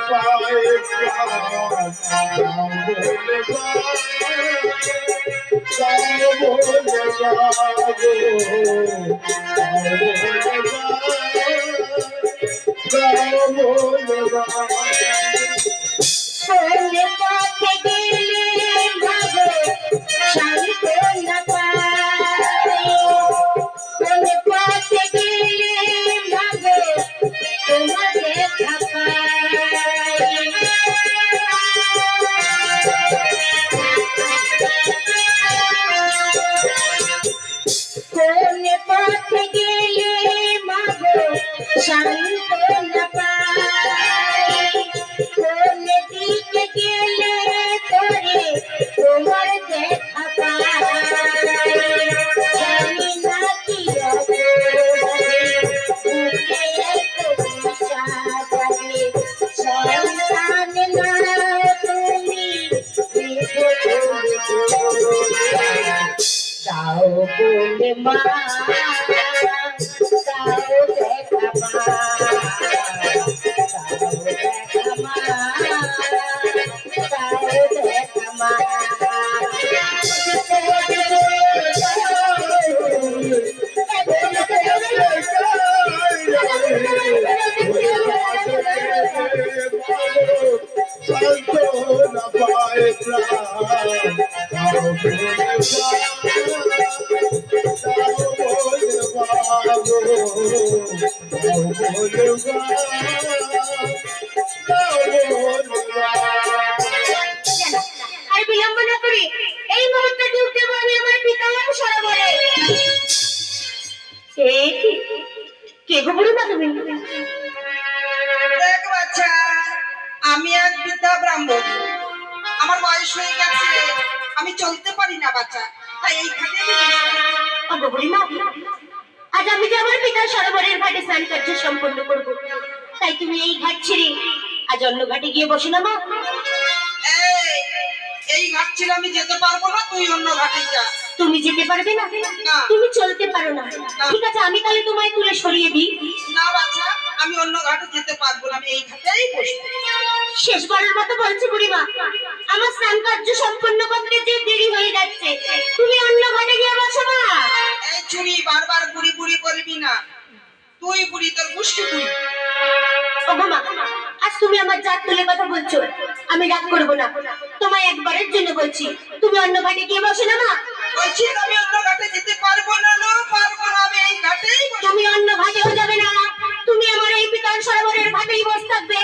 পায়ে প্রাণ বলে কোন পথে গেলে ভাগো শান্ত না পাই, কোন পথে গেলে ভাগো তোমার দেখা পাই। কোন পথে গেলে মাগো শান্ত না পাই, কোন দিকে গেলে তোরে তোমার দেখা পাই। জানি না কি অপরাধে বুকে এত বিষাদ জাগে, সন্তান না তুমি দাও বলে মা, দাও দেখা মা, দাও দেখা মা, দাও দেখা মা। সান্তনা পায়ে প্রাণ আর বিলম্ব না করি এই মুহূর্তে ডুব দেবো আমি আমার পিতার সরোবরে। কে গো বুড়িমা তুমি? দেখ বাচ্চা, আমি এক বৃদ্ধা ব্রাহ্মণ, আমার বয়স হয়ে গেছে, আমি চলতে পারি না বাচ্চা, তাই এই ঘাটে আমি বসে আছি। ও গো বুড়িমা, আজ আমি যে আমার পিতার সরোবরের ঘাটে স্নান কার্য সম্পন্ন করবো, তাই তুমি এই ঘাট ছেড়ে আজ অন্য ঘাটে গিয়ে বসো না মা। এই এই ঘাট ছেড়ে আমি যেতে পারবো না, তুই অন্য ঘাটে যা। তুমি যেতে পারবে না? না। তুমি চলতে পারো না? ঠিক আছে, আমি তাহলে তোমায় তুলে সরিয়ে দিই। না বাচ্চা, আমি অন্য ঘাটে যেতে পারবো না, আমি এই ঘাটেই বসবো। শেষবারের মতো বলছি বুড়িমা, আমার স্নান কার্য সম্পন্ন করতে যে দেরি হয়ে যাচ্ছে, তুমি অন্য ঘাটে গিয়ে বসো না। এই চুরি, বারবার বুড়ি বুড়ি বলবি না, তুই বুড়ি, তোর মুষ্টি বুড়ি। ও মামা, আজ তুমি আমার জাত তুলে কথা বলছো, আমি রাগ করবো না। তোমায় একবারের জন্য বলছি, তুমি অন্য ঘাটে গিয়ে বসো না মা। বলছি আমি অন্য ঘাটে যেতে পারবো না, পারবো না, আমি এই ঘাটেই বসবো। তুমি অন্য ঘাটেও যাবে না, তুমি আমার এই পিতার সরোবরের ঘাটেই বসে থাকবে।